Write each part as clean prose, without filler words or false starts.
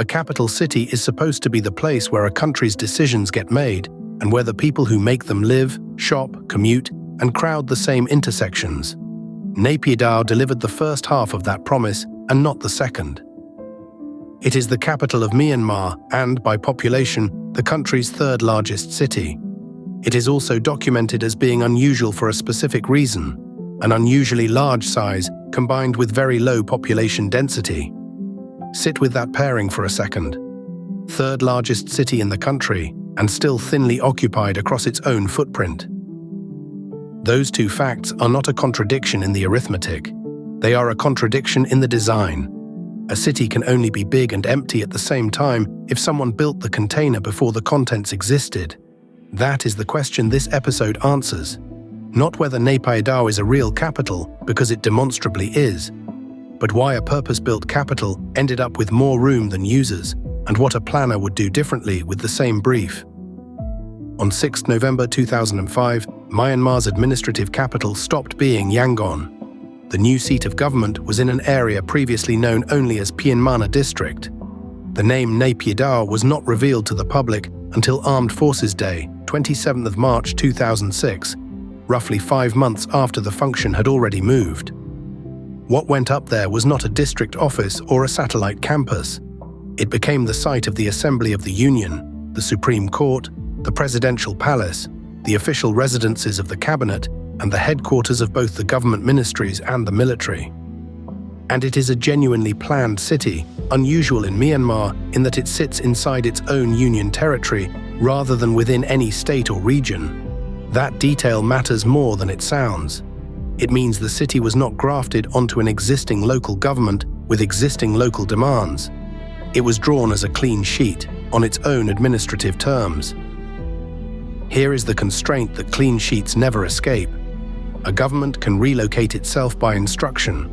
A capital city is supposed to be the place where a country's decisions get made and where the people who make them live, shop, commute, and crowd the same intersections. Naypyidaw delivered the first half of that promise and not the second. It is the capital of Myanmar and, by population, the country's third largest city. It is also documented as being unusual for a specific reason, an unusually large size combined with very low population density. Sit with that pairing for a second. Third largest city in the country, and still thinly occupied across its own footprint. Those two facts are not a contradiction in the arithmetic. They are a contradiction in the design. A city can only be big and empty at the same time if someone built the container before the contents existed. That is the question this episode answers. Not whether Naypyidaw is a real capital, because it demonstrably is, but why a purpose-built capital ended up with more room than users, and what a planner would do differently with the same brief. On 6 November 2005, Myanmar's administrative capital stopped being Yangon. The new seat of government was in an area previously known only as Pyinmana district. The name Naypyidaw was not revealed to the public until Armed Forces Day, 27th of March 2006, roughly 5 months after the function had already moved. What went up there was not a district office or a satellite campus. It became the site of the Assembly of the Union, the Supreme Court, the Presidential Palace, the official residences of the cabinet, and the headquarters of both the government ministries and the military. And it is a genuinely planned city, unusual in Myanmar in that it sits inside its own union territory rather than within any state or region. That detail matters more than it sounds. It means the city was not grafted onto an existing local government with existing local demands. It was drawn as a clean sheet, on its own administrative terms. Here is the constraint that clean sheets never escape. A government can relocate itself by instruction.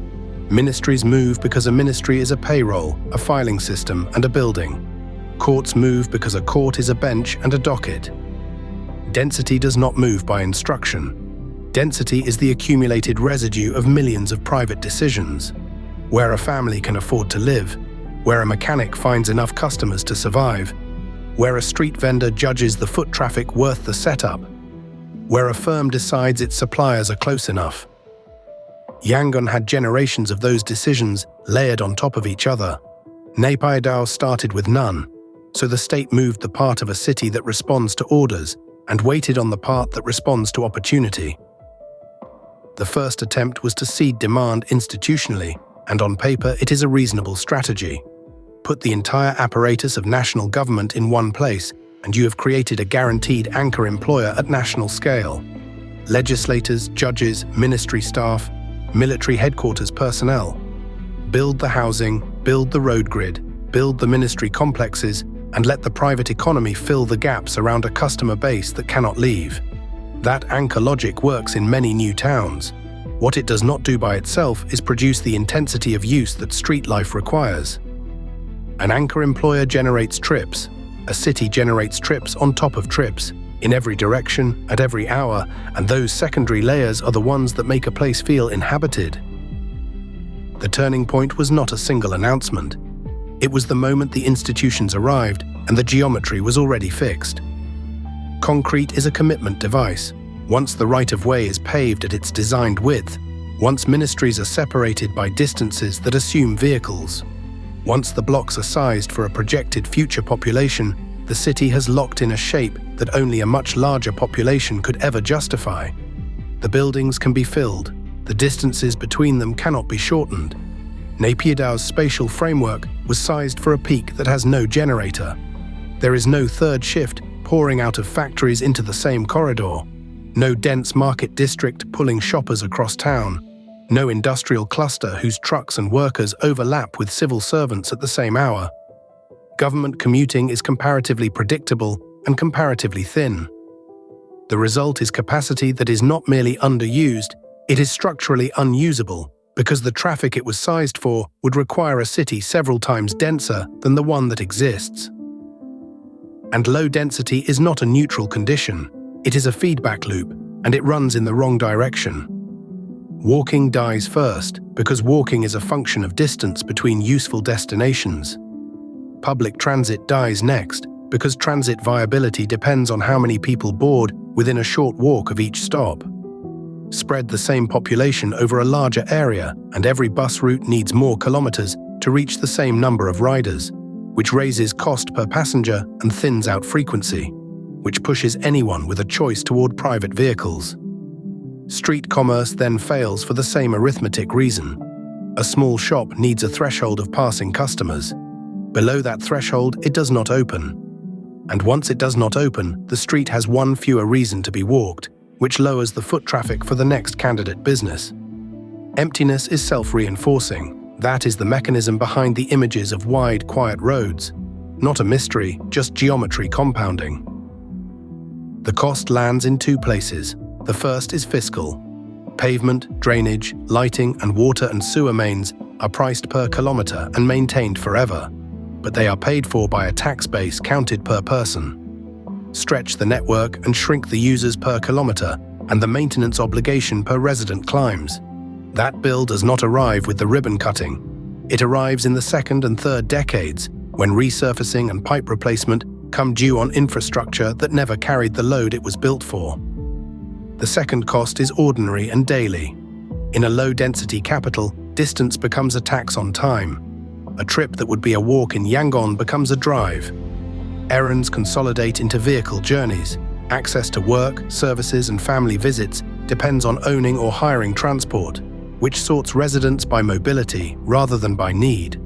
Ministries move because a ministry is a payroll, a filing system, and a building. Courts move because a court is a bench and a docket. Density does not move by instruction. Density is the accumulated residue of millions of private decisions. Where a family can afford to live, where a mechanic finds enough customers to survive, where a street vendor judges the foot traffic worth the setup, where a firm decides its suppliers are close enough. Yangon had generations of those decisions layered on top of each other. Naypyidaw started with none, so the state moved the part of a city that responds to orders and waited on the part that responds to opportunity. The first attempt was to seed demand institutionally, and on paper it is a reasonable strategy. Put the entire apparatus of national government in one place, and you have created a guaranteed anchor employer at national scale. Legislators, judges, ministry staff, military headquarters personnel. Build the housing, build the road grid, build the ministry complexes, and let the private economy fill the gaps around a customer base that cannot leave. That anchor logic works in many new towns. What it does not do by itself is produce the intensity of use that street life requires. An anchor employer generates trips. A city generates trips on top of trips, in every direction, at every hour, and those secondary layers are the ones that make a place feel inhabited. The turning point was not a single announcement. It was the moment the institutions arrived and the geometry was already fixed. Concrete is a commitment device. Once the right-of-way is paved at its designed width, once ministries are separated by distances that assume vehicles, once the blocks are sized for a projected future population, the city has locked in a shape that only a much larger population could ever justify. The buildings can be filled. The distances between them cannot be shortened. Naypyidaw's spatial framework was sized for a peak that has no generator. There is no third shift pouring out of factories into the same corridor. No dense market district pulling shoppers across town. No industrial cluster whose trucks and workers overlap with civil servants at the same hour. Government commuting is comparatively predictable and comparatively thin. The result is capacity that is not merely underused, it is structurally unusable, because the traffic it was sized for would require a city several times denser than the one that exists. And low density is not a neutral condition. It is a feedback loop, and it runs in the wrong direction. Walking dies first, because walking is a function of distance between useful destinations. public transit dies next, because transit viability depends on how many people board within a short walk of each stop. Spread the same population over a larger area, and every bus route needs more kilometers to reach the same number of riders, which raises cost per passenger and thins out frequency, which pushes anyone with a choice toward private vehicles. Street commerce then fails for the same arithmetic reason. A small shop needs a threshold of passing customers. Below that threshold, it does not open. And once it does not open, the street has one fewer reason to be walked, which lowers the foot traffic for the next candidate business. Emptiness is self-reinforcing. That is the mechanism behind the images of wide, quiet roads. Not a mystery, just geometry compounding. The cost lands in two places. The first is fiscal. Pavement, drainage, lighting, and water and sewer mains are priced per kilometer and maintained forever, but they are paid for by a tax base counted per person. Stretch the network and shrink the users per kilometer, and the maintenance obligation per resident climbs. That bill does not arrive with the ribbon cutting. It arrives in the second and third decades, when resurfacing and pipe replacement come due on infrastructure that never carried the load it was built for. The second cost is ordinary and daily. In a low-density capital, distance becomes a tax on time. A trip that would be a walk in Yangon becomes a drive. Errands consolidate into vehicle journeys. Access to work, services, and family visits depends on owning or hiring transport, which sorts residents by mobility rather than by need.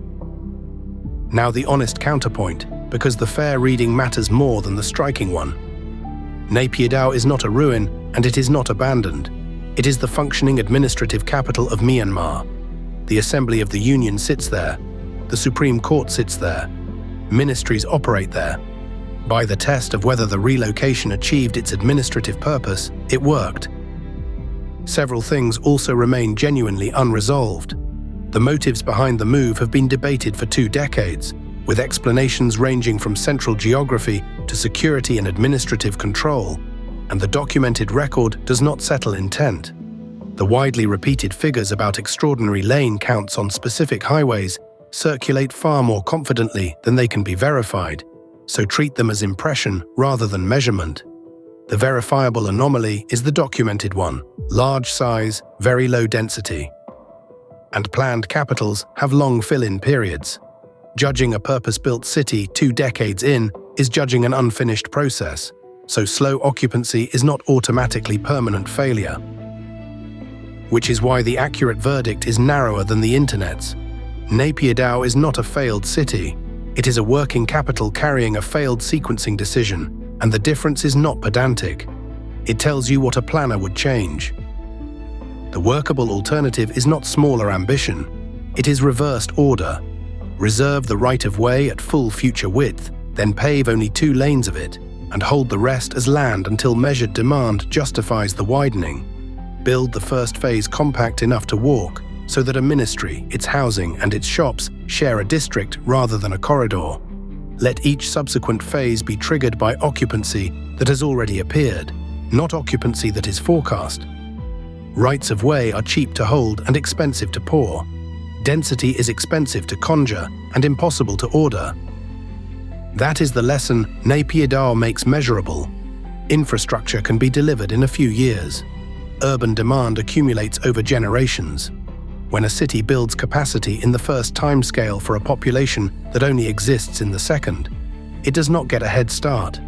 Now the honest counterpoint, because the fair reading matters more than the striking one. Naypyidaw is not a ruin, and it is not abandoned. It is the functioning administrative capital of Myanmar. The Assembly of the Union sits there. The Supreme Court sits there. Ministries operate there. By the test of whether the relocation achieved its administrative purpose, it worked. Several things also remain genuinely unresolved. The motives behind the move have been debated for 2 decades, with explanations ranging from central geography to security and administrative control, and the documented record does not settle intent. The widely repeated figures about extraordinary lane counts on specific highways circulate far more confidently than they can be verified, so treat them as impression rather than measurement. The verifiable anomaly is the documented one: large size, very low density. And planned capitals have long fill-in periods. Judging a purpose-built city 2 decades in is judging an unfinished process, so slow occupancy is not automatically permanent failure. Which is why the accurate verdict is narrower than the internet's. Naypyidaw is not a failed city. It is a working capital carrying a failed sequencing decision, and the difference is not pedantic. It tells you what a planner would change. The workable alternative is not smaller ambition. It is reversed order. Reserve the right-of-way at full future width, then pave only 2 lanes of it, and hold the rest as land until measured demand justifies the widening. Build the first phase compact enough to walk, so that a ministry, its housing, and its shops share a district rather than a corridor. Let each subsequent phase be triggered by occupancy that has already appeared, not occupancy that is forecast. Rights of way are cheap to hold and expensive to pour. Density is expensive to conjure and impossible to order. That is the lesson Naypyidaw makes measurable. Infrastructure can be delivered in a few years. Urban demand accumulates over generations. When a city builds capacity in the first timescale for a population that only exists in the second, it does not get a head start.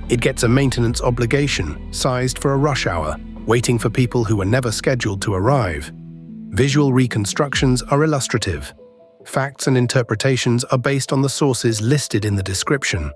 It gets a maintenance obligation sized for a rush hour, waiting for people who were never scheduled to arrive. Visual reconstructions are illustrative. Facts and interpretations are based on the sources listed in the description.